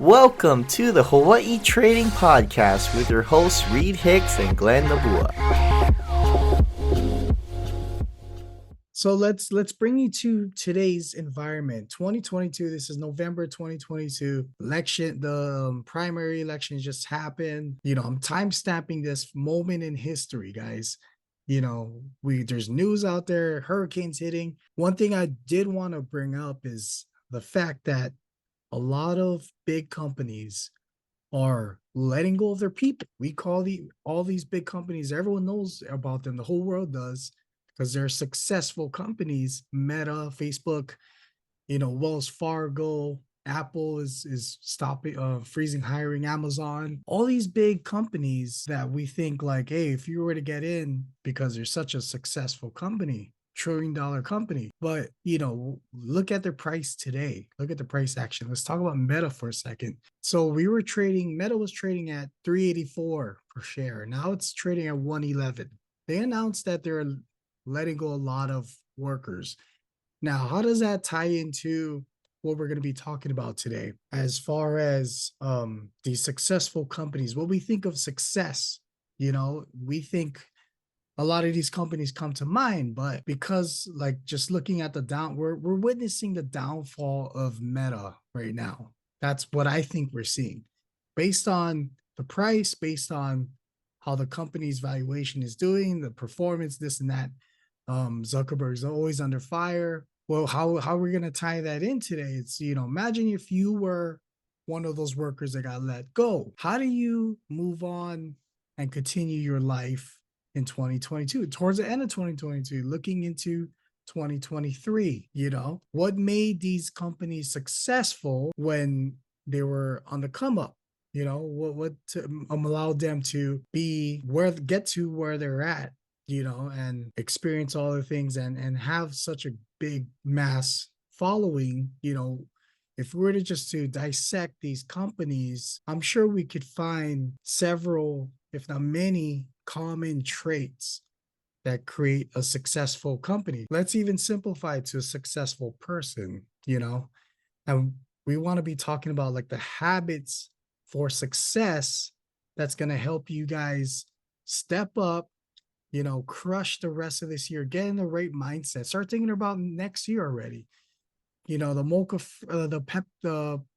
Welcome to the Hawaii Trading Podcast with your hosts Reed Hicks and Glenn Nabua. So let's bring you to today's environment. 2022. This is November 2022. Election, the primary election just happened. I'm time stamping this moment in history, guys. There's news out there, hurricanes hitting. One thing I did want to bring up is the fact that a lot of big companies are letting go of their people. We call all these big companies, everyone knows about them, the whole world does, because they're successful companies. Meta, Facebook, Wells Fargo, Apple is stopping, freezing hiring, Amazon, all these big companies that we think like, hey, if you were to get in because they're such a successful company, $1 trillion company. But look at their price today. Look at the price action. Let's talk about Meta for a second. So Meta was trading at 384 per share. Now it's trading at 111. They announced that they're letting go a lot of workers. Now, how does that tie into what we're going to be talking about today as far as these successful companies? What we think of success, we think a lot of these companies come to mind, but because just looking at we're witnessing the downfall of Meta right now. That's what I think we're seeing based on the price, based on how the company's valuation is doing, the performance, this and that. Zuckerberg's always under fire. Well, how are we going to tie that in today? It's, imagine if you were one of those workers that got let go. How do you move on and continue your life in 2022, towards the end of 2022, looking into 2023? What made these companies successful when they were on the come up? What allowed them to get to where they're at, and experience all the things and have such a big mass following. If we were to dissect these companies, I'm sure we could find several, if not many, common traits that create a successful company. Let's even simplify it to a successful person, and we want to be talking about like the habits for success that's going to help you guys step up, crush the rest of this year, get in the right mindset, start thinking about next year already. The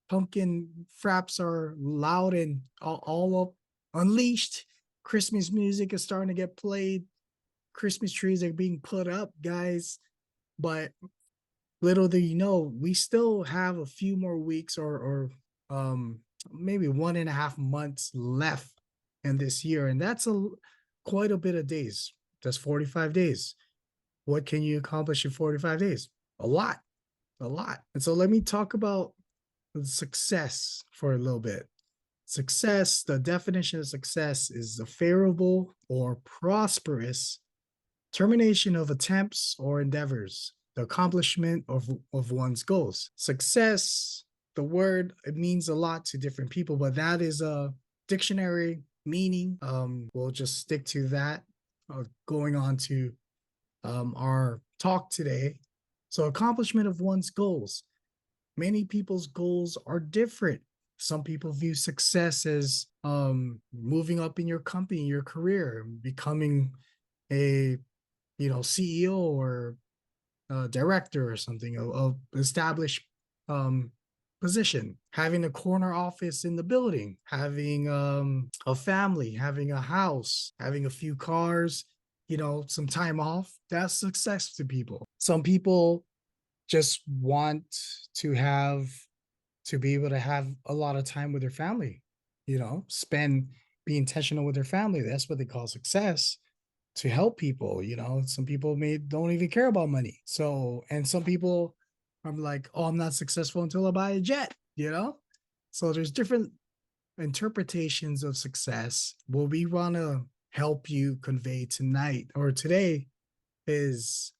pumpkin fraps are loud and all up, unleashed. Christmas music is starting to get played. Christmas trees are being put up, guys. But little do you know, we still have a few more weeks or maybe 1.5 months left in this year. And that's quite a bit of days. That's 45 days. What can you accomplish in 45 days? A lot. And so let me talk about success for a little bit. Success, the definition of success is the favorable or prosperous termination of attempts or endeavors, the accomplishment of one's goals. Success, the word, it means a lot to different people, but that is a dictionary meaning. We'll just stick to that. Going on to our talk today. So accomplishment of one's goals. Many people's goals are different. Some people view success as moving up in your company, your career, becoming a CEO or director or something of established position, having a corner office in the building, having a family, having a house, having a few cars, some time off. That's success to people. Some people just want to be able to have a lot of time with their family, be intentional with their family. That's what they call success, to help people. Some people don't even care about money. And some people are like, oh, I'm not successful until I buy a jet, So there's different interpretations of success. What we want to help you convey tonight or today is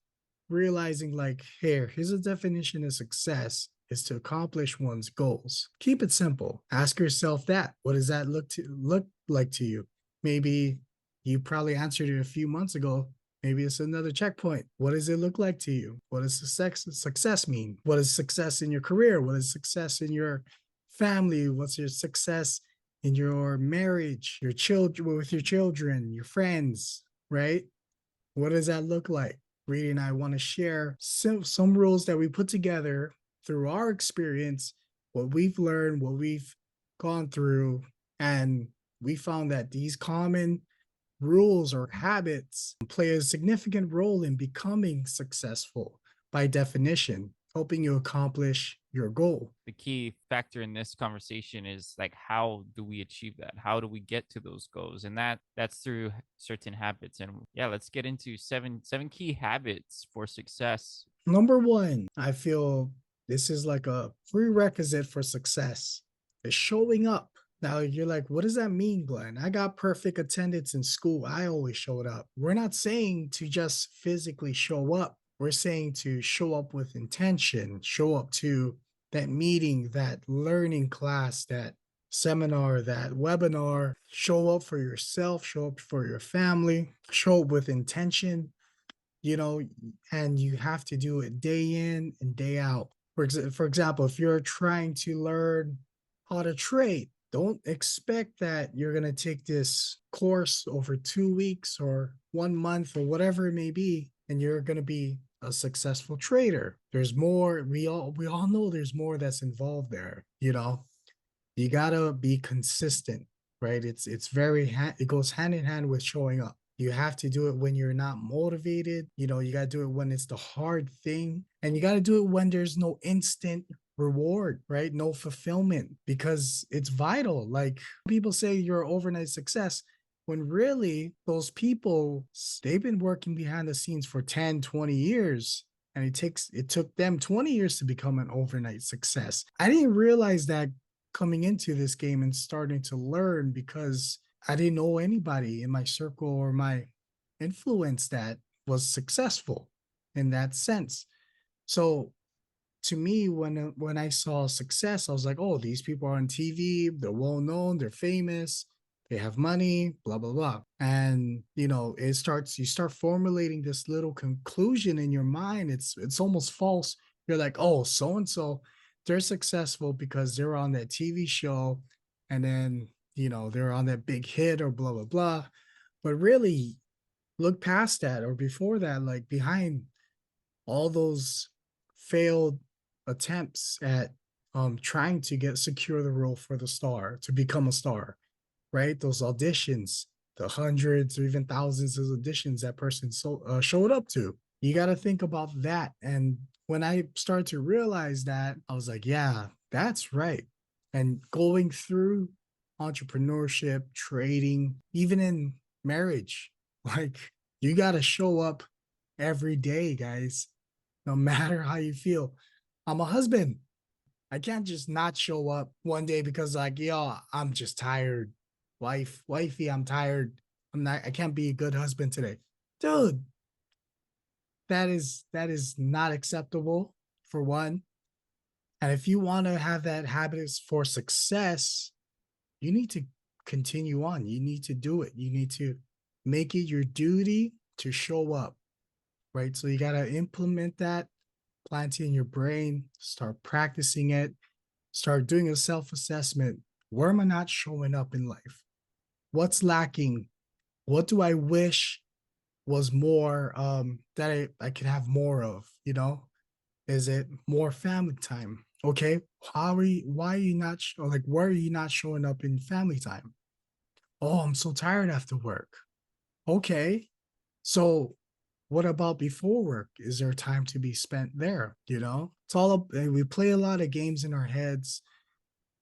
realizing like, here's a definition of success is to accomplish one's goals. Keep it simple. Ask yourself that. What does that look like to you? Maybe you probably answered it a few months ago. Maybe it's another checkpoint. What does it look like to you? What does success mean? What is success in your career? What is success in your family? What's your success in your marriage, your children, with your children, your friends, right? What does that look like? Reedy and I want to share some rules that we put together through our experience, what we've learned, what we've gone through, and we found that these common rules or habits play a significant role in becoming successful by definition, helping you accomplish your goal. The key factor in this conversation is like, how do we achieve that? How do we get to those goals? And that's through certain habits. And yeah, let's get into seven key habits for success. Number one, I feel this is like a prerequisite for success, is showing up. Now you're like, what does that mean, Glenn? I got perfect attendance in school. I always showed up. We're not saying to just physically show up. We're saying to show up with intention, show up to that meeting, that learning class, that seminar, that webinar. Show up for yourself, show up for your family, show up with intention, you know, and you have to do it day in and day out. For example, if you're trying to learn how to trade, don't expect that you're going to take this course over 2 weeks or 1 month or whatever it may be, and you're going to be a successful trader. There's more. We all know there's more that's involved there. You know, you gotta be consistent, right? It's very it goes hand in hand with showing up. You have to do it when you're not motivated. You know, you got to do it when it's the hard thing. And you got to do it when there's no instant reward, right? No fulfillment, because it's vital. Like, people say you're an overnight success, when really those people, they've been working behind the scenes for 10, 20 years. And it took them 20 years to become an overnight success. I didn't realize that coming into this game and starting to learn, because I didn't know anybody in my circle or my influence that was successful in that sense. So to me, when I saw success, I was like, oh, these people are on TV, they're well known, they're famous, they have money, blah blah blah. And you know, you start formulating this little conclusion in your mind. It's almost false. You're like, oh, so and so, they're successful because they're on that TV show, and then, you know, they're on that big hit or blah blah blah. But really, look past that, or before that, like behind all those failed attempts at trying to secure the role for the star, to become a star, right? Those auditions, the hundreds or even thousands of auditions that person showed up to. You got to think about that. And when I started to realize that, I was like, yeah, that's right. And going through entrepreneurship, trading, even in marriage, like, you got to show up every day, guys, no matter how you feel. I'm a husband. I can't just not show up one day because, like, yo, I'm just tired. Wifey, I'm tired. I can't be a good husband today. Dude, that is not acceptable, for one. And if you want to have that habit for success, you need to continue on. You need to do it. You need to make it your duty to show up, right? So you got to implement that, plant it in your brain, start practicing it, start doing a self-assessment. Where am I not showing up in life? What's lacking? What do I wish was more, that I could have more of, you know? Is it more family time? Okay. Why are you not, like, why are you not showing up in family time? Oh, I'm so tired after work. Okay. So what about before work? Is there time to be spent there? You know, it's all up. We play a lot of games in our heads,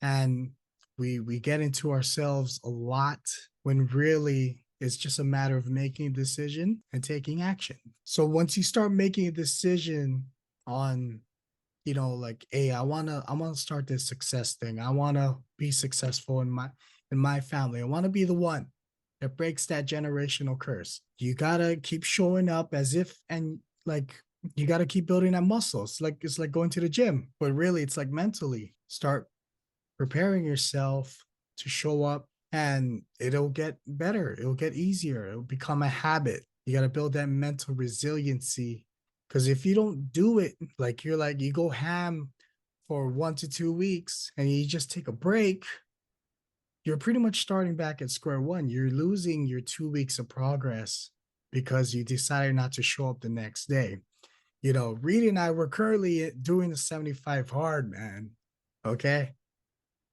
and we get into ourselves a lot, when really it's just a matter of making a decision and taking action. So once you start making a decision on, you know, like, hey, I wanna start this success thing. I wanna be successful in my family. I wanna be the one that breaks that generational curse. You gotta keep showing up as if, and like, you gotta keep building that muscle. It's like going to the gym, but really it's like mentally. Start preparing yourself to show up, and it'll get better. It'll get easier. It'll become a habit. You gotta build that mental resiliency. Because if you don't do it, like, you go ham for 1 to 2 weeks and you just take a break, you're pretty much starting back at square one. You're losing your 2 weeks of progress because you decided not to show up the next day. Reed and I were currently doing the 75 hard, man. Okay.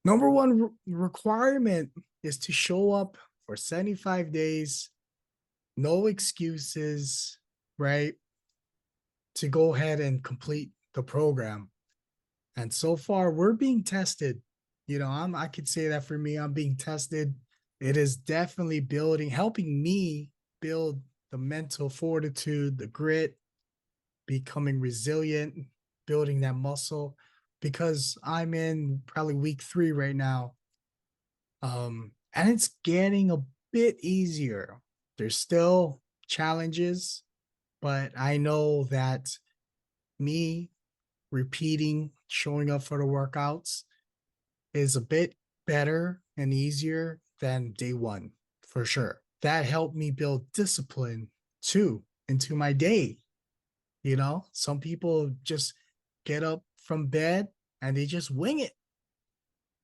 Number one requirement is to show up for 75 days, no excuses, right? To go ahead and complete the program. And so far, we're being tested. I could say that for me, I'm being tested. It is definitely helping me build the mental fortitude, the grit, becoming resilient, building that muscle, because I'm in probably week 3 right now. And it's getting a bit easier. There's still challenges, but I know that me repeating, showing up for the workouts is a bit better and easier than day one, for sure. That helped me build discipline too into my day. Some people just get up from bed and they just wing it,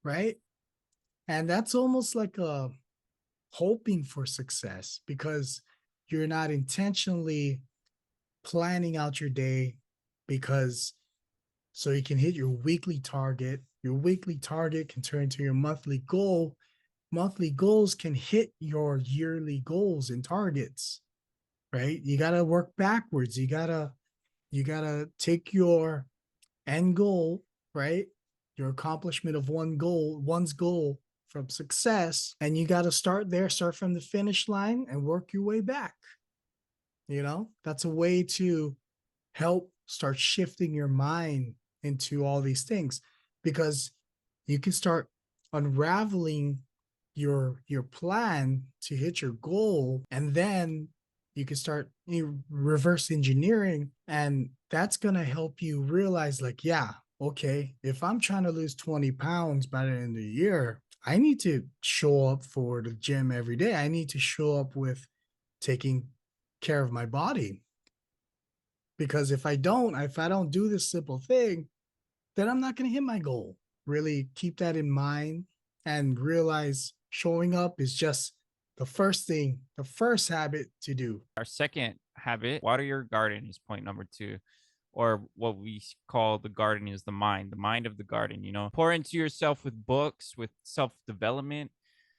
right? And that's almost like a hoping for success because you're not intentionally planning out your day because so you can hit your weekly target. Your weekly target can turn into your monthly goal. Monthly goals can hit your yearly goals and targets, right? You got to work backwards. You got to take your end goal, right? Your accomplishment of one's goal from success, and you got to start from the finish line and work your way back. That's a way to help start shifting your mind into all these things because you can start unraveling your plan to hit your goal, and then you can start reverse engineering, and that's going to help you realize like, yeah, okay, if I'm trying to lose 20 pounds by the end of the year, I need to show up for the gym every day. I need to show up with taking care of my body, because if I don't do this simple thing, then I'm not going to hit my goal. Really keep that in mind and realize showing up is just the first habit to do. Our second habit, water your garden, is point number 2. Or what we call the garden is the mind of the garden. Pour into yourself with books, with self development.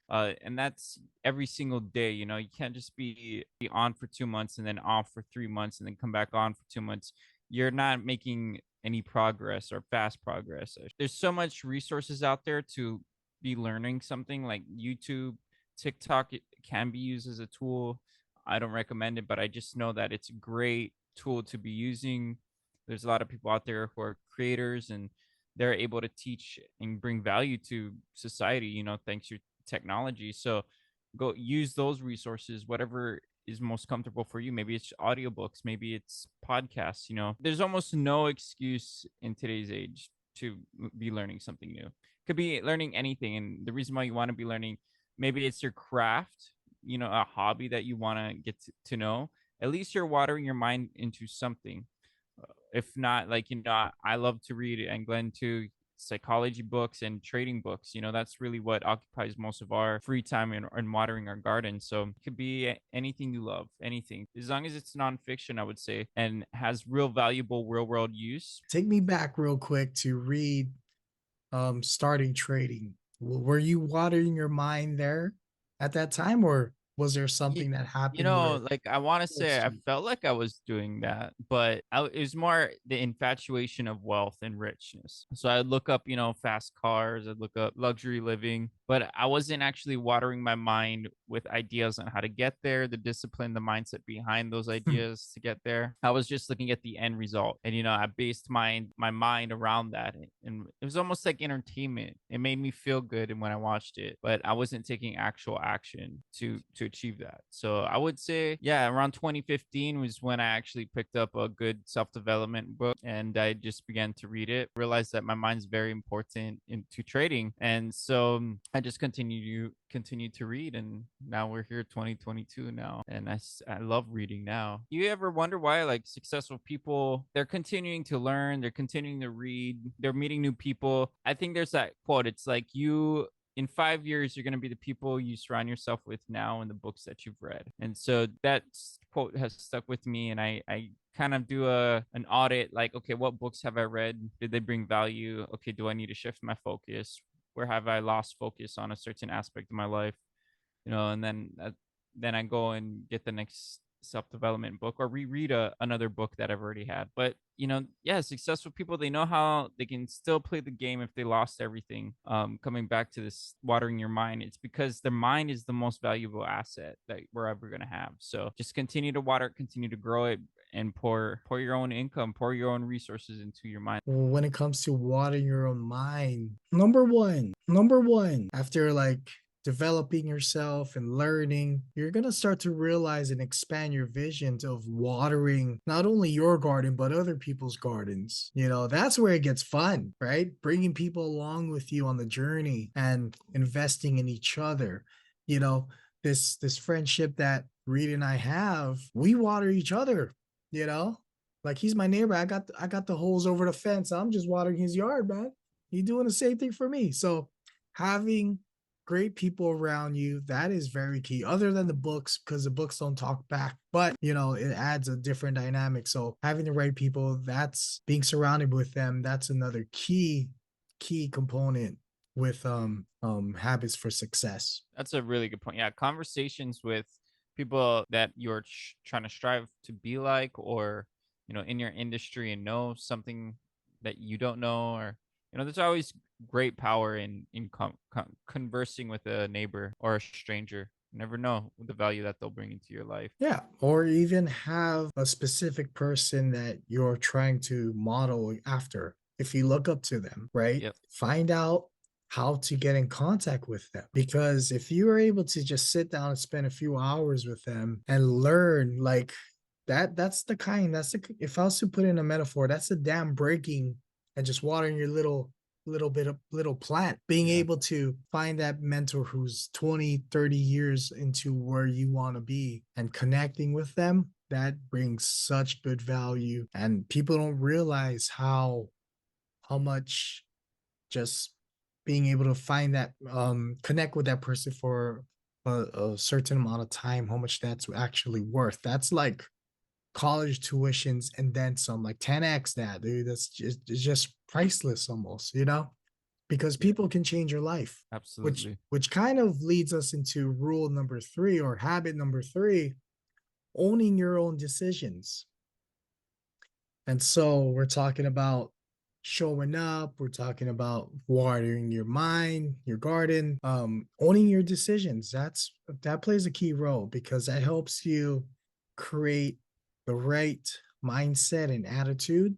And that's every single day. You can't just be on for 2 months and then off for 3 months and then come back on for 2 months. You're not making any progress or fast progress. There's so much resources out there to be learning something like YouTube, TikTok. It can be used as a tool. I don't recommend it, but I just know that it's a great tool to be using. There's a lot of people out there who are creators and they're able to teach and bring value to society, thanks to technology. So go use those resources, whatever is most comfortable for you. Maybe it's audiobooks, maybe it's podcasts. There's almost no excuse in today's age to be learning something new. Could be learning anything. And the reason why you want to be learning, maybe it's your craft, a hobby that you want to get to know. At least you're watering your mind into something. If not, like, I love to read, and Glenn too, psychology books and trading books. That's really what occupies most of our free time in watering our garden. So it could be anything you love, anything, as long as it's nonfiction, I would say, and has real valuable real world use. Take me back real quick to Reed starting trading. Were you watering your mind there at that time, or was there something that happened where Like, I want to say forced I you? felt like I was doing that, but it was more the infatuation of wealth and richness. So I'd look up, fast cars, I'd look up luxury living, but I wasn't actually watering my mind with ideas on how to get there, the discipline, the mindset behind those ideas to get there. I was just looking at the end result, and I based my mind around that, and it was almost like entertainment. It made me feel good, and when I watched it, but I wasn't taking actual action to achieve that. So I would say, yeah, around 2015 was when I actually picked up a good self-development book, and I just began to read it. Realized that my mind's very important into trading, and so I just continue to read, and now we're here 2022 now, and I love reading now. You ever wonder why like successful people, they're continuing to learn, they're continuing to read, they're meeting new people? I think there's that quote, it's like you in 5 years you're going to be the people you surround yourself with now and the books that you've read. And so that quote has stuck with me, and I kind of do an audit, like, okay, what books have I read? Did they bring value? Okay, do I need to shift my focus? Where have I lost focus on a certain aspect of my life? And then I go and get the next self-development book or reread another book that I've already had. But yeah, successful people, they know how they can still play the game if they lost everything. Coming back to this watering your mind, it's because the mind is the most valuable asset that we're ever going to have. So just continue to water it, continue to grow it, and pour your own income, pour your own resources into your mind. When it comes to watering your own mind, number one, after like developing yourself and learning, you're going to start to realize and expand your visions of watering not only your garden, but other people's gardens. That's where it gets fun, right? Bringing people along with you on the journey and investing in each other. This friendship that Reed and I have, we water each other, you know? Like, he's my neighbor. I got the hose over the fence. I'm just watering his yard, man. He's doing the same thing for me. So having great people around you, that is very key. Other than the books, because the books don't talk back, but it adds a different dynamic. So having the right people, that's being surrounded with them. That's another key component with habits for success. That's a really good point. Yeah, conversations with people that you're trying to strive to be like, or in your industry, and know something that you don't know, or there's always great power in conversing with a neighbor or a stranger. You never know the value that they'll bring into your life. Yeah, or even have a specific person that you're trying to model after. If you look up to them, right? Yep. Find out how to get in contact with them. Because if you are able to just sit down and spend a few hours with them and learn, like that's if I was to put in a metaphor, that's the dam breaking and just watering your little plant, being able to find that mentor who's 20, 30 years into where you want to be and connecting with them, that brings such good value. And people don't realize how much just being able to find that connect with that person for a certain amount of time, how much that's actually worth. That's like college tuitions and then some, like 10x that, dude. That's just priceless almost, because people can change your life. Absolutely. Which kind of leads us into rule number 3, or habit number 3, owning your own decisions. And so we're talking about showing up, we're talking about watering your mind, your garden, owning your decisions. That plays a key role, because that helps you create the right mindset and attitude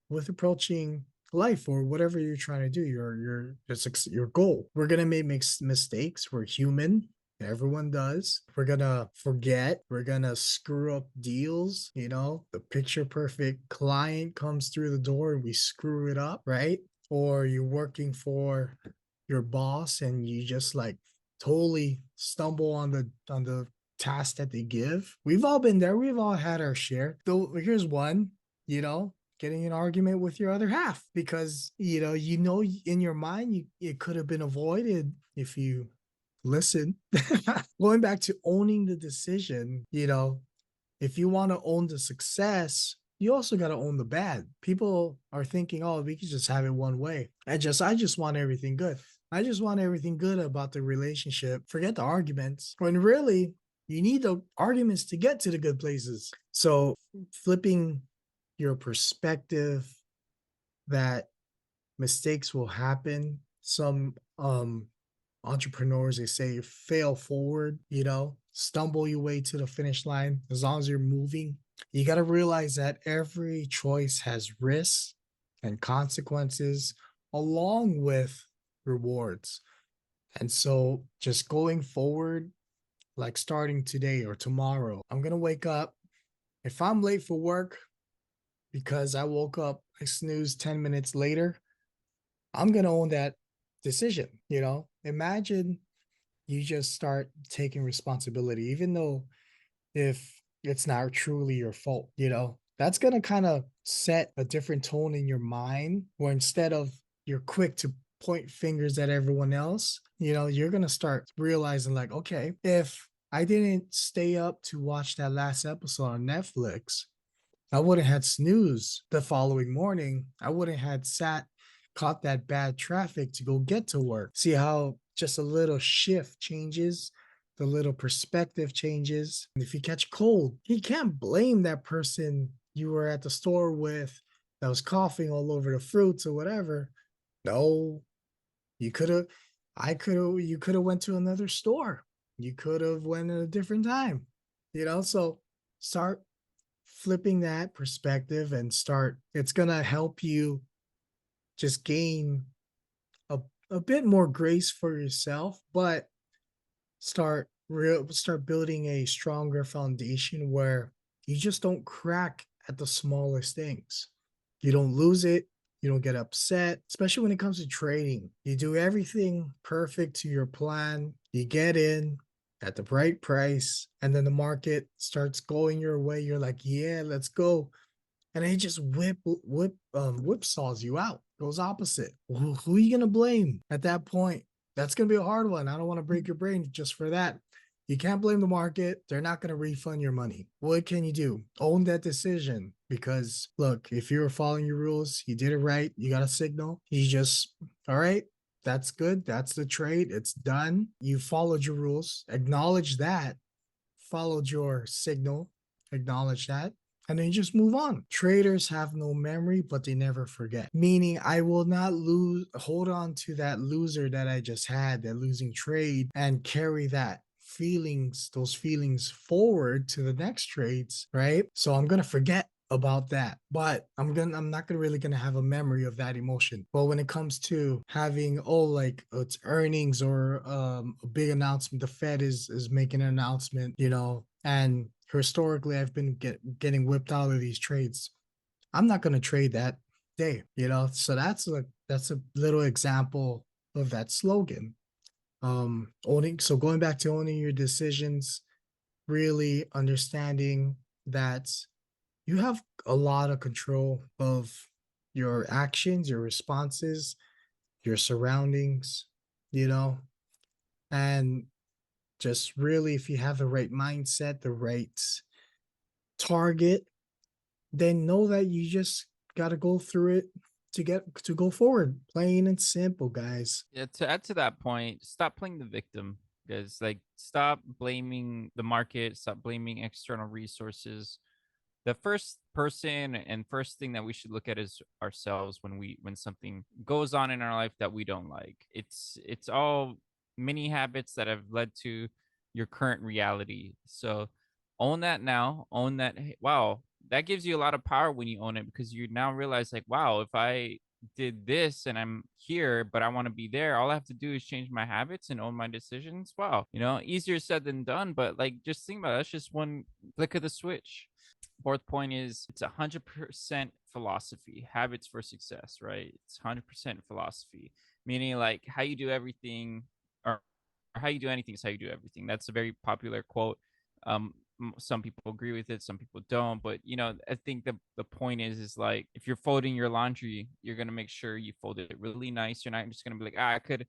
with approaching life or whatever you're trying to do, your goal. We're gonna make mistakes. We're human. Everyone does. We're gonna forget. We're gonna screw up deals. The picture perfect client comes through the door and we screw it up, right? Or you're working for your boss and you just like totally stumble on the task that they give. We've all been there. We've all had our share. Though here's one, getting an argument with your other half because in your mind it could have been avoided if you listen. Going back to owning the decision, if you want to own the success, you also got to own the bad. People are thinking, oh, we can just have it one way. I just want everything good. I just want everything good about the relationship. Forget the arguments. When really you need the arguments to get to the good places. So flipping your perspective that mistakes will happen. Some entrepreneurs, they say fail forward, stumble your way to the finish line. As long as you're moving, you got to realize that every choice has risks and consequences along with rewards. And so just going forward, like starting today or tomorrow. I'm going to wake up. If I'm late for work because I woke up, I snoozed 10 minutes later, I'm going to own that decision. Imagine you just start taking responsibility, even though if it's not truly your fault, that's going to kind of set a different tone in your mind where instead of you're quick to point fingers at everyone else, you're going to start realizing like, okay, if I didn't stay up to watch that last episode on Netflix, I wouldn't had snooze the following morning. I wouldn't had caught that bad traffic to go get to work. See how just a little shift changes, the little perspective changes. And if you catch cold, you can't blame that person you were at the store with that was coughing all over the fruits or whatever. No, you could have, you could have went to another store. You could have went at a different time, so start flipping that perspective and it's going to help you just gain a, a bit more grace for yourself, but start building a stronger foundation where you just don't crack at the smallest things. You don't lose it. You don't get upset, especially when it comes to trading. You do everything perfect to your plan. You get in at the right price, and then the market starts going your way. You're like, yeah, let's go. And he just whipsaws you out, goes opposite. Who are you gonna blame at that point? That's gonna be a hard one. I don't want to break your brain just for that. You can't blame the market. They're not gonna refund your money. What can you do? Own that decision. Because look, if you were following your rules, you did it right. You got a signal. You just all right. That's good. That's the trade. It's done. You followed your rules. Acknowledge that. Followed your signal. Acknowledge that, and then you just move on. Traders have no memory, but they never forget. Meaning, I will not hold on to that loser that I just had, that losing trade, and carry those feelings forward to the next trades, right? So I'm gonna forget about that, but I'm not gonna really gonna have a memory of that emotion. But when it comes to having like it's earnings or a big announcement, the Fed is making an announcement, and historically I've been getting whipped out of these trades. I'm not gonna trade that day, So that's a little example of that slogan. Going back to owning your decisions, really understanding that you have a lot of control of your actions, your responses, your surroundings, you know, and just really, if you have the right mindset, the right target, then know that you just got to go through it to go forward. Plain and simple, guys. Yeah, to add to that point, stop playing the victim, guys. Like, stop blaming the market, stop blaming external resources. The first person and first thing that we should look at is ourselves when something goes on in our life that we don't like. It's all mini habits that have led to your current reality. So own that now. Own that. Hey, wow, that gives you a lot of power when you own it, because you now realize like, wow, if I did this and I'm here, but I want to be there, all I have to do is change my habits and own my decisions. Wow, easier said than done, but like just think about it. That's just one click of the switch. Fourth point is it's 100% philosophy, habits for success, right? It's 100% philosophy, meaning like how you do everything, or how you do anything is how you do everything. That's a very popular quote. Some people agree with it, some people don't, but I think the point is like, if you're folding your laundry, you're going to make sure you fold it really nice. You're not just going to be like, I could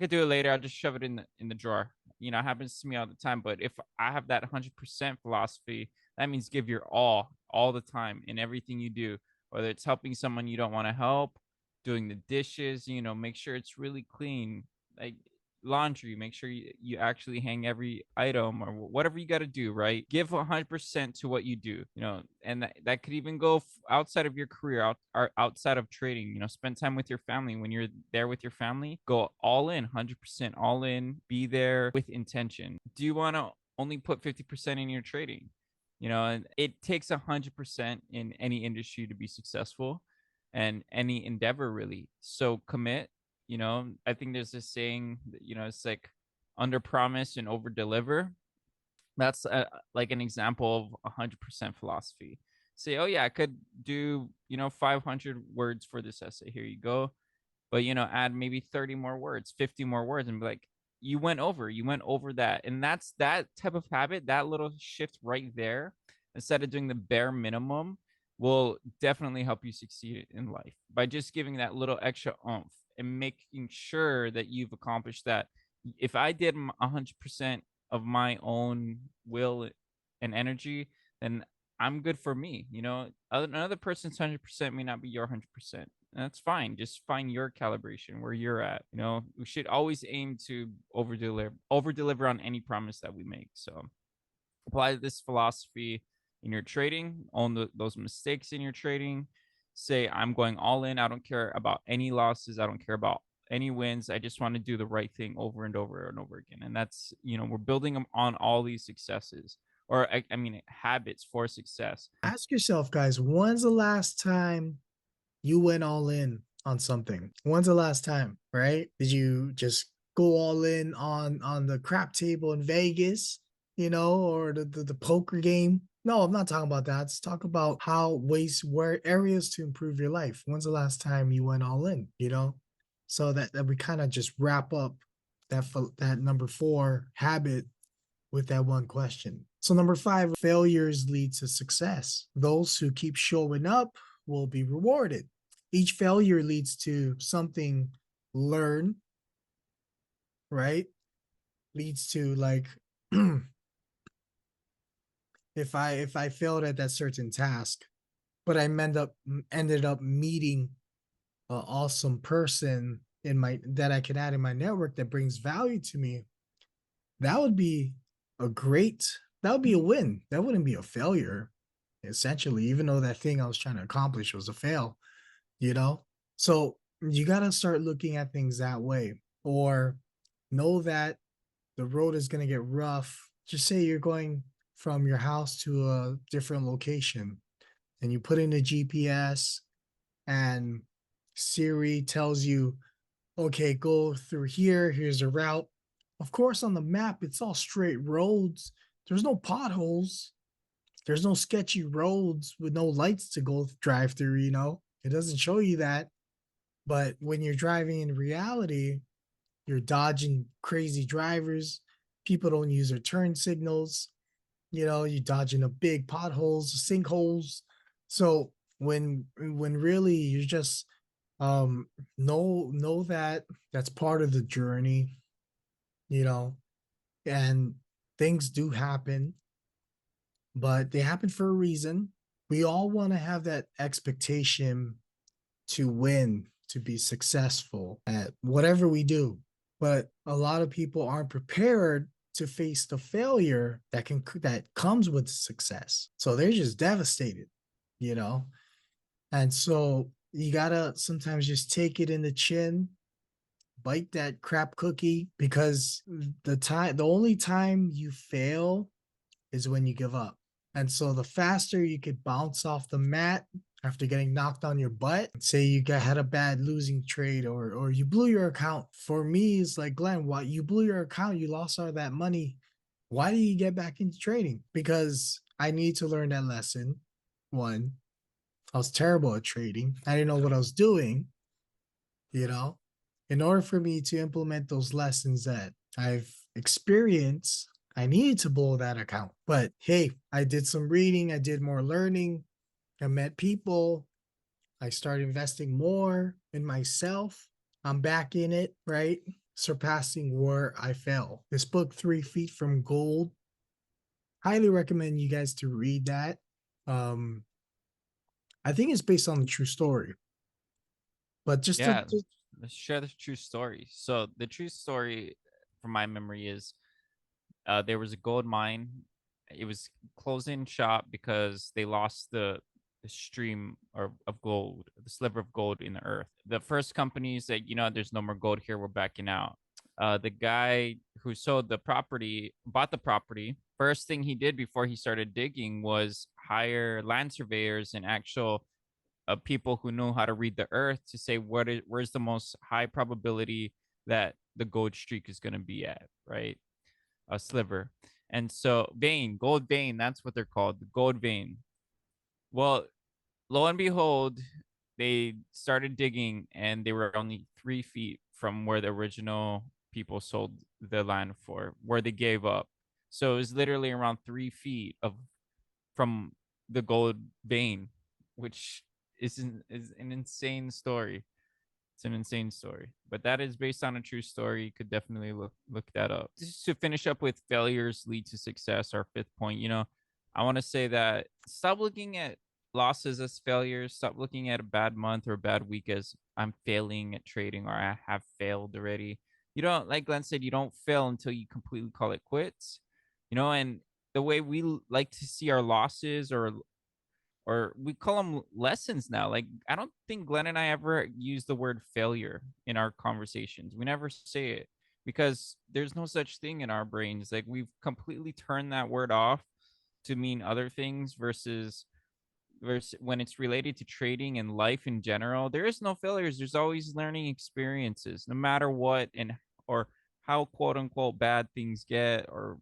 do it later. I'll just shove it in the drawer. It happens to me all the time. But if I have that 100% philosophy, that means give your all the time in everything you do, whether it's helping someone you don't want to help, doing the dishes, make sure it's really clean. Like laundry, make sure you actually hang every item or whatever you got to do, right? Give 100% to what you do, and that could even go outside of your career, or outside of trading. Spend time with your family. When you're there with your family, go all in, 100% all in, be there with intention. Do you want to only put 50% in your trading? And it takes 100% in any industry to be successful, and any endeavor really. So commit. I think there's this saying that, it's like under promise and over deliver. That's like an example of 100% philosophy. Say, oh yeah, I could do 500 words for this essay. Here you go, but add maybe 30 more words, 50 more words, and be like, you went over that. And that's that type of habit, that little shift right there, instead of doing the bare minimum, will definitely help you succeed in life by just giving that little extra oomph and making sure that you've accomplished that. If I did 100% of my own will and energy, then I'm good for me. Another person's 100% may not be your 100%. That's fine. Just find your calibration where you're at. We should always aim to over deliver on any promise that we make. So apply this philosophy in your trading, own those mistakes in your trading. Say, I'm going all in. I don't care about any losses. I don't care about any wins. I just want to do the right thing over and over and over again. And that's, we're building them on all these successes, or I mean, habits for success. Ask yourself, guys, when's the last time you went all in on something? When's the last time, right? Did you just go all in on the crap table in Vegas, or the poker game? No, I'm not talking about that. Let's talk about where areas to improve your life. When's the last time you went all in? So that we kind of just wrap up that number 4 habit with that one question. So number 5, failures lead to success. Those who keep showing up will be rewarded. Each failure leads to something learned, right? Leads to like if I failed at that certain task, but I ended up meeting an awesome person that I can add in my network that brings value to me, that would be that would be a win. That wouldn't be a failure, essentially, even though that thing I was trying to accomplish was a fail, you know? So you got to start looking at things that way, or know that the road is going to get rough. Just say you're going from your house to a different location and you put in the GPS and Siri tells you, okay, go through here. Here's a route. Of course, on the map, it's all straight roads. There's no potholes. There's no sketchy roads with no lights to go drive through. It doesn't show you that. But when you're driving in reality, you're dodging crazy drivers. People don't use their turn signals. You're dodging the big potholes, sinkholes. So when really you're just know that that's part of the journey, you know, and things do happen, but they happen for a reason. We all want to have that expectation to win, to be successful at whatever we do. But a lot of people aren't prepared to face the failure that comes with success. So they're just devastated, you know? And so you gotta sometimes just take it in the chin, bite that crap cookie, because the only time you fail is when you give up. And so the faster you could bounce off the mat after getting knocked on your butt, say you had a bad losing trade, or you blew your account. For me, it's like, Glenn, why you blew your account, you lost all that money. Why do you get back into trading? Because I need to learn that lesson. One, I was terrible at trading. I didn't know what I was doing, you know? In order for me to implement those lessons that I've experienced, I needed to blow that account. But hey, I did some reading, I did more learning, I met people, I started investing more in myself. I'm back in it, right? Surpassing where I fell. This book, 3 Feet from Gold, highly recommend you guys to read that. I think it's based on the true story. But Yeah, let's share the true story. So the true story, from my memory, is there was a gold mine. It was closing shop because they lost the stream of gold, the sliver of gold in the earth. The first company said, there's no more gold here. We're backing out. The guy who sold the property, bought the property. First thing he did before he started digging was hire land surveyors and actual people who know how to read the earth to say where's the most high probability that the gold streak is going to be at, right? A sliver. And so vein, gold vein, that's what they're called, the gold vein. Well, lo and behold, they started digging and they were only 3 feet from where the original people sold the land for, where they gave up. So it was literally around 3 feet of from the gold vein, which is an insane story. It's an insane story, but that is based on a true story. You could definitely look that up. Just to finish up with failures lead to success, our fifth point. I want to say that stop looking at losses as failures. Stop looking at a bad month or a bad week as I'm failing at trading or I have failed already. You don't, like Glenn said, you don't fail until you completely call it quits. And the way we like to see our losses or we call them lessons now. Like, I don't think Glenn and I ever use the word failure in our conversations. We never say it because there's no such thing in our brains. Like, we've completely turned that word off to mean other things versus when it's related to trading and life in general. There is no failures. There's always learning experiences, no matter what and or how quote unquote bad things get or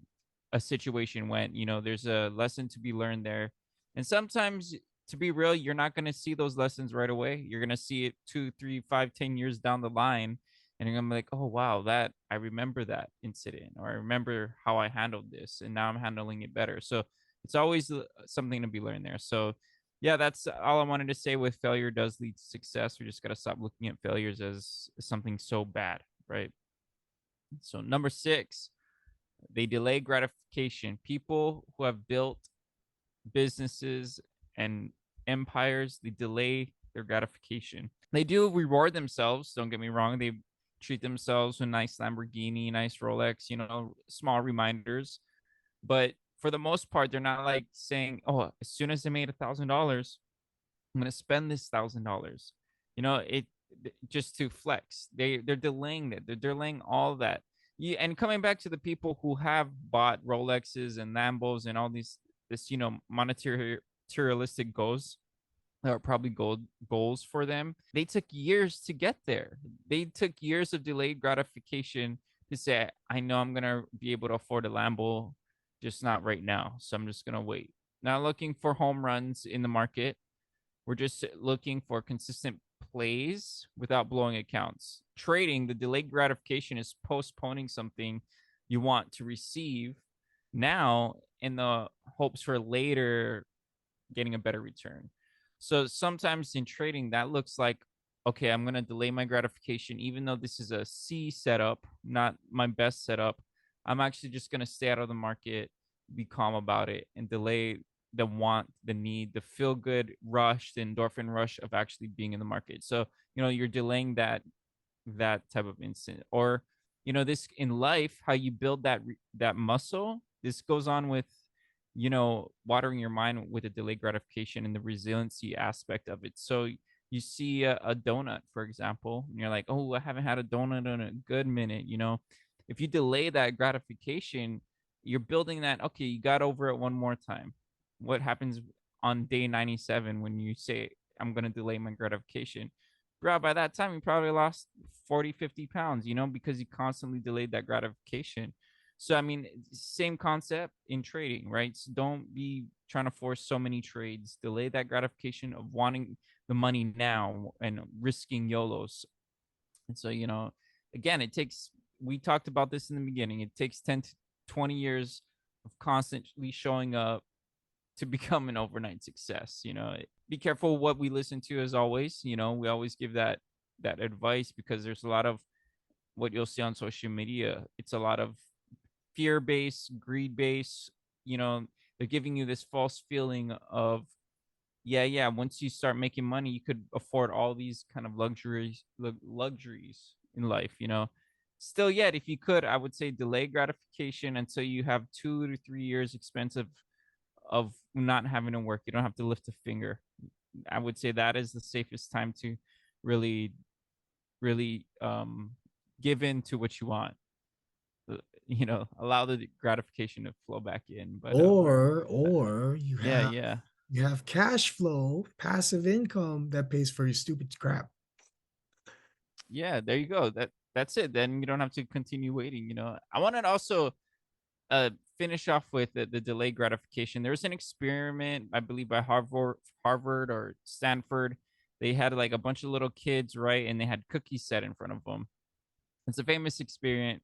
a situation went. There's a lesson to be learned there. And sometimes, to be real, you're not going to see those lessons right away. You're going to see it 2, 3, 5, 10 years down the line. And you're going to be like, oh, wow, I remember that incident, or I remember how I handled this. And now I'm handling it better. So it's always something to be learned there. So, yeah, that's all I wanted to say. With failure does lead to success. We just got to stop looking at failures as something so bad, right? So, number 6, they delay gratification. People who have built businesses and empires, they delay their gratification. They do reward themselves, don't get me wrong. They treat themselves with nice Lamborghini, nice Rolex, small reminders. But for the most part, they're not like saying, oh, as soon as I made $1,000, I'm gonna spend this $1,000. It just to flex. They're delaying it. They're delaying all that. And coming back to the people who have bought Rolexes and Lambos and all this monetary materialistic goals that are probably goals for them. They took years to get there. They took years of delayed gratification to say, I know I'm gonna be able to afford a Lambo, just not right now. So I'm just gonna wait. Not looking for home runs in the market. We're just looking for consistent plays without blowing accounts. Trading, the delayed gratification is postponing something you want to receive now in the hopes for later getting a better return. So sometimes in trading, that looks like, okay, I'm going to delay my gratification, even though this is a C setup, not my best setup. I'm actually just going to stay out of the market, be calm about it, and delay the want, the need, the feel good rush, the endorphin rush of actually being in the market. So, you're delaying that type of instant. Or, this in life, how you build that muscle. This goes on with watering your mind with a delayed gratification and the resiliency aspect of it. So you see a donut, for example, and you're like, oh, I haven't had a donut in a good minute. If you delay that gratification, you're building that. Okay, you got over it one more time. What happens on day 97 when you say, I'm going to delay my gratification? Bro, by that time, you probably lost 40, 50 pounds, because you constantly delayed that gratification. So, I mean, same concept in trading, right? So don't be trying to force so many trades. Delay that gratification of wanting the money now and risking YOLOs. And so, again, we talked about this in the beginning. It takes 10 to 20 years of constantly showing up to become an overnight success. Be careful what we listen to, as always. We always give that advice because there's a lot of what you'll see on social media. It's a lot of fear-based, greed-based. They're giving you this false feeling of, yeah, once you start making money, you could afford all these kind of luxuries in life. Still yet, if you could, I would say delay gratification until you have 2 to 3 years expensive of not having to work. You don't have to lift a finger. I would say that is the safest time to really, really give in to what you want. Allow the gratification to flow back in. But Or you yeah, have yeah, you have cash flow, passive income that pays for your stupid crap. yeah. There you go. That's it. Then you don't have to continue waiting. I wanted to also uh finish off with the delayed gratification. There was an experiment, I believe, by Harvard or Stanford. They had like a bunch of little kids, right, and they had cookies set in front of them. It's a famous experiment.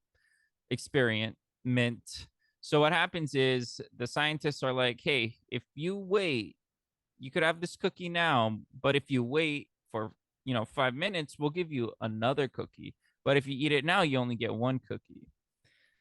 So what happens is the scientists are like, hey, if you wait, you could have this cookie now, but if you wait for 5 minutes, we'll give you another cookie. But if you eat it now, you only get one cookie.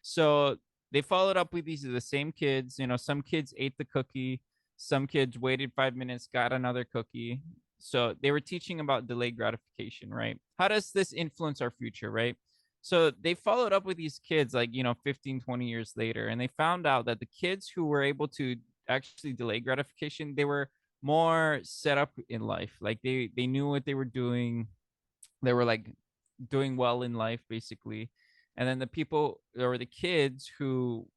So they followed up with these are the same kids. Some kids ate the cookie, some kids waited 5 minutes, got another cookie. So they were teaching about delayed gratification, right? How does this influence our future, right? So they followed up with these kids like, 15, 20 years later, and they found out that the kids who were able to actually delay gratification, they were more set up in life. Like they knew what they were doing. They were like doing well in life, basically. And then the people or the kids who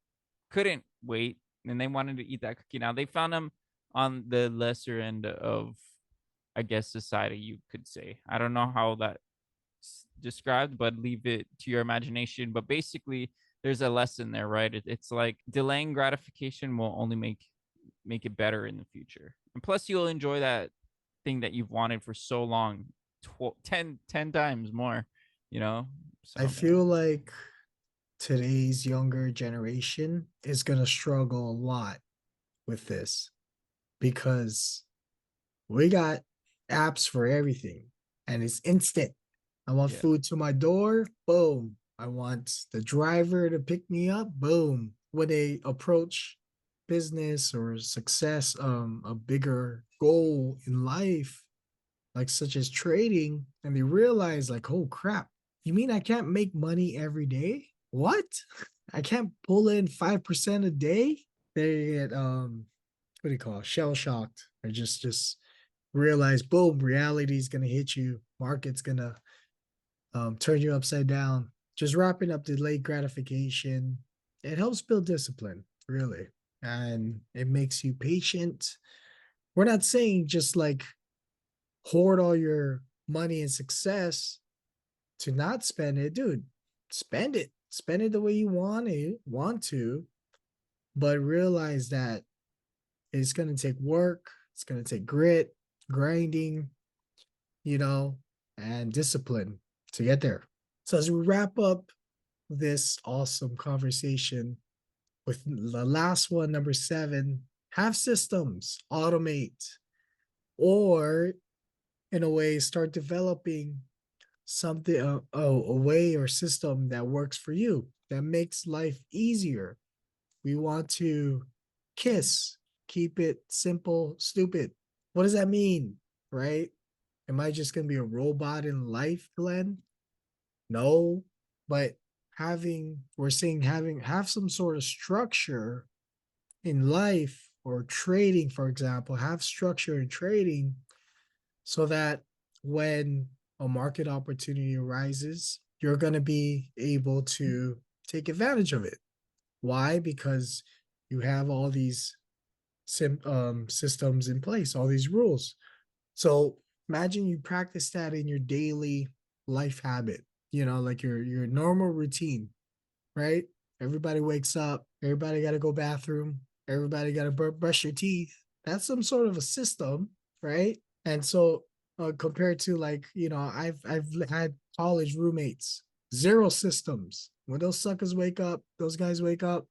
couldn't wait and they wanted to eat that cookie now, they found them on the lesser end of, I guess, society, you could say. I don't know how that described, but leave it to your imagination. But basically, there's a lesson there, right? It's like delaying gratification will only make it better in the future, and plus you'll enjoy that thing that you've wanted for so long, 10 times more, you know. I So feel like today's younger generation is going to struggle a lot with this because we got apps for everything and it's instant. I want yeah, food to my door, boom. I want the driver to pick me up, boom. When they approach business or success, a bigger goal in life, like such as trading, and they realize, like, oh crap, you mean I can't make money every day? What? I can't pull in 5% a day? They get what do you call it? Shell shocked, or just realize, boom, reality is gonna hit you. Market's gonna turn you upside down. Just wrapping up delayed gratification. It helps build discipline, really, and it makes you patient. We're not saying just like hoard all your money and success to not spend it, dude. Spend it the way you want to, but realize that it's gonna take work. It's gonna take grit, grinding, you know, and discipline to get there. So as we wrap up this awesome conversation with the last one, number 7, have systems, automate, or in a way, start developing something, a way or system that works for you, that makes life easier. We want to kiss, keep it simple, stupid. What does that mean, right? Am I just going to be a robot in life, Glenn? No, but we're saying have some sort of structure in life or trading, for example, have structure in trading so that when a market opportunity arises, you're going to be able to take advantage of it. Why? Because you have all these systems in place, all these rules. So imagine you practice that in your daily life habit, like your normal routine, right? Everybody wakes up, everybody got to go bathroom, everybody got to brush your teeth. That's some sort of a system, right? And so compared to, like, I've had college roommates, zero systems. When those suckers wake up, those guys wake up,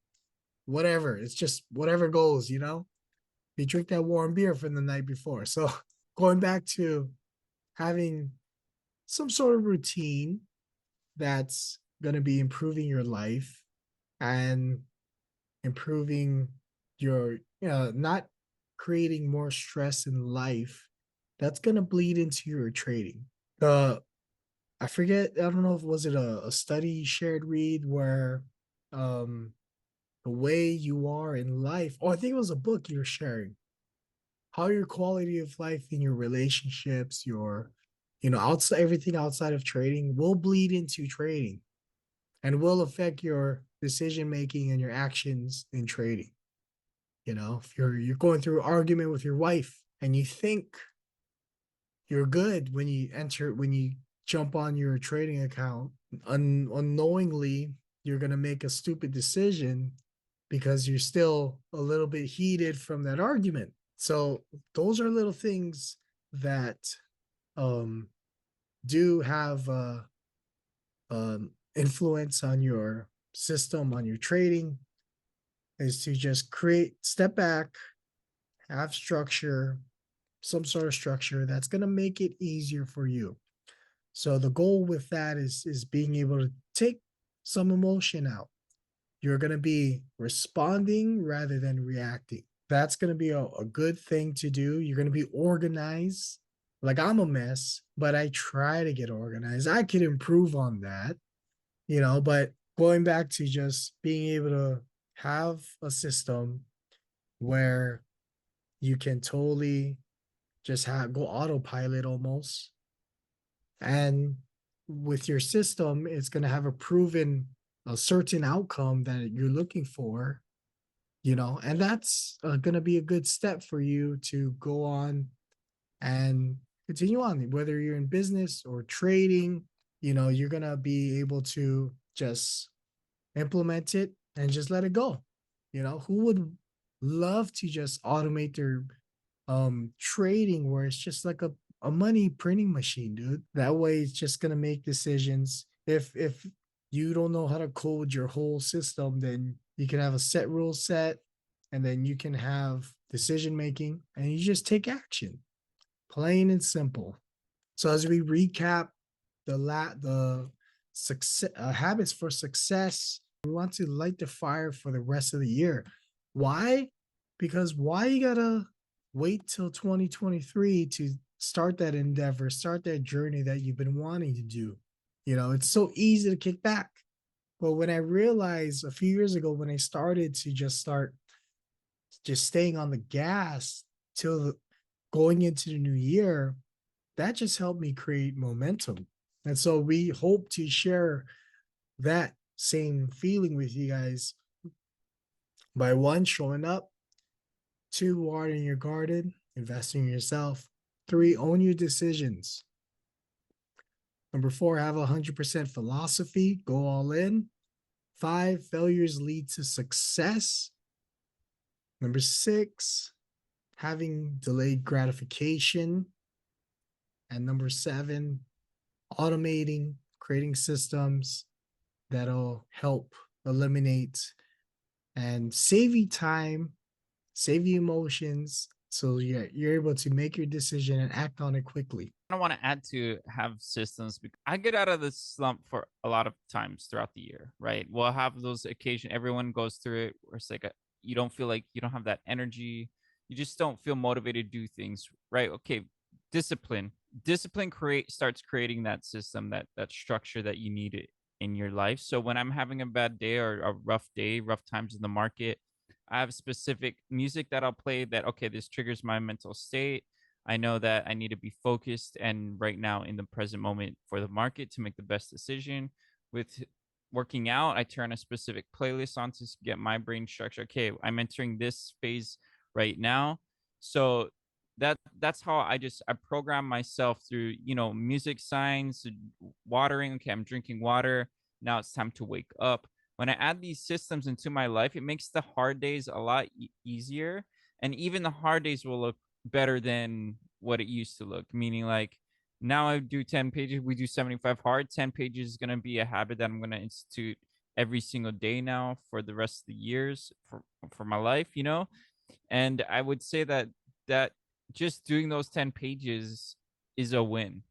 whatever. It's just whatever goes, They drink that warm beer from the night before. So going back to having some sort of routine that's going to be improving your life and improving your, not creating more stress in life, that's going to bleed into your trading. I forget, I don't know if was it a study shared read where um the way you are in life, or I think it was a book you're sharing, how your quality of life in your relationships, your, outside, everything outside of trading will bleed into trading and will affect your decision making and your actions in trading. If you're going through an argument with your wife and you think you're good when you jump on your trading account, unknowingly you're going to make a stupid decision because you're still a little bit heated from that argument. So those are little things that um do have influence on your system, on your trading, is to just step back, have structure, some sort of structure that's going to make it easier for you. So the goal with that is being able to take some emotion out. You're going to be responding rather than reacting. That's going to be a good thing to do. You're going to be organized. Like, I'm a mess, but I try to get organized. I could improve on that, but going back to just being able to have a system where you can totally just go autopilot almost. And with your system, it's going to have a certain outcome that you're looking for, and that's going to be a good step for you to go on and continue on, whether you're in business or trading. You're going to be able to just implement it and just let it go. Who would love to just automate their trading, where it's just like a money printing machine, dude? That way it's just gonna make decisions. If you don't know how to code your whole system, then you can have a set rule set, and then you can have decision making, and you just take action. Plain and simple. So as we recap the success habits for success, we want to light the fire for the rest of the year. Why? Because why you gotta wait till 2023 to start that endeavor, start that journey that you've been wanting to do? It's so easy to kick back. But when I realized a few years ago, when I started to start staying on the gas till going into the new year, that just helped me create momentum. And so we hope to share that same feeling with you guys by, one, showing up, two, watering your garden, investing in yourself, three, own your decisions. Number four, have 100% philosophy, go all in. Five, failures lead to success. Number six, having delayed gratification. And number seven, automating, creating systems that'll help eliminate and save you time, save you emotions, so you're able to make your decision and act on it quickly. I want to add to have systems because I get out of this slump for a lot of times throughout the year, right? We'll have those occasions, everyone goes through it, where it's like you don't feel like you don't have that energy. You just don't feel motivated to do things, right? Okay, discipline. Discipline starts creating that system, that structure that you need in your life. So when I'm having a bad day or a rough day, rough times in the market, I have specific music that I'll play that, okay, this triggers my mental state. I know that I need to be focused and right now in the present moment for the market to make the best decision. With working out, I turn a specific playlist on to get my brain structure. Okay, I'm entering this phase right now. So that's how I program myself through, music signs, watering. Okay, I'm drinking water. Now it's time to wake up. When I add these systems into my life, it makes the hard days a lot easier. And even the hard days will look better than what it used to look. Meaning, like, now I do 10 pages, we do 75 hard. 10 pages is going to be a habit that I'm going to institute every single day now for the rest of the years for my life, And I would say that just doing those 10 pages is a win,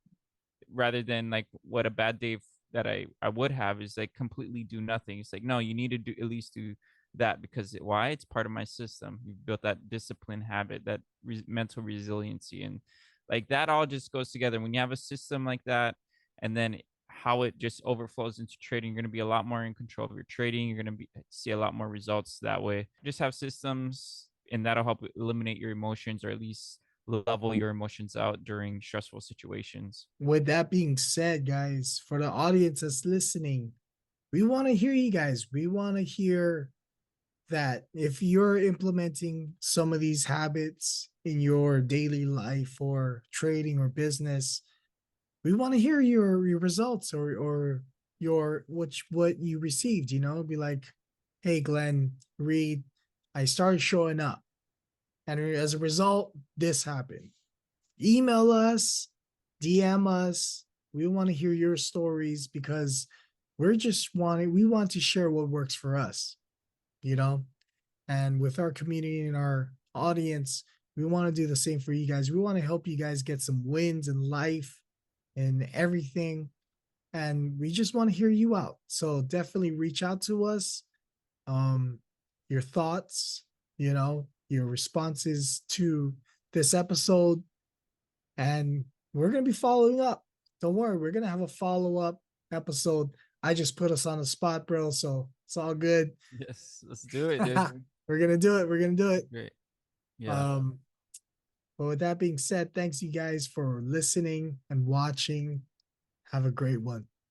rather than like what a bad day that I would have is like completely do nothing. It's like, no, you need to do at least do that, because why? It's part of my system. You've built that discipline habit, that mental resiliency, and like that all just goes together. When you have a system like that, and then how it just overflows into trading, you're going to be a lot more in control of your trading. You're going to see a lot more results that way. Just have systems, and that'll help eliminate your emotions, or at least level your emotions out during stressful situations. With that being said, guys, for the audience that's listening, we want to hear you guys. We want to hear that if you're implementing some of these habits in your daily life or trading or business, we want to hear your results, or what you received. Be like, hey, Glenn, Reed, I started showing up. And as a result, this happened. Email us, DM us. We want to hear your stories because we want to share what works for us, you know? And with our community and our audience, we want to do the same for you guys. We want to help you guys get some wins in life and everything. And we just want to hear you out. So definitely reach out to us. Um, your thoughts, your responses to this episode. And we're going to be following up. Don't worry, we're going to have a follow-up episode. I just put us on the spot, bro. So it's all good. Yes, let's do it, dude. We're going to do it. We're going to do it. Great. Yeah. But with that being said, thanks you guys for listening and watching. Have a great one.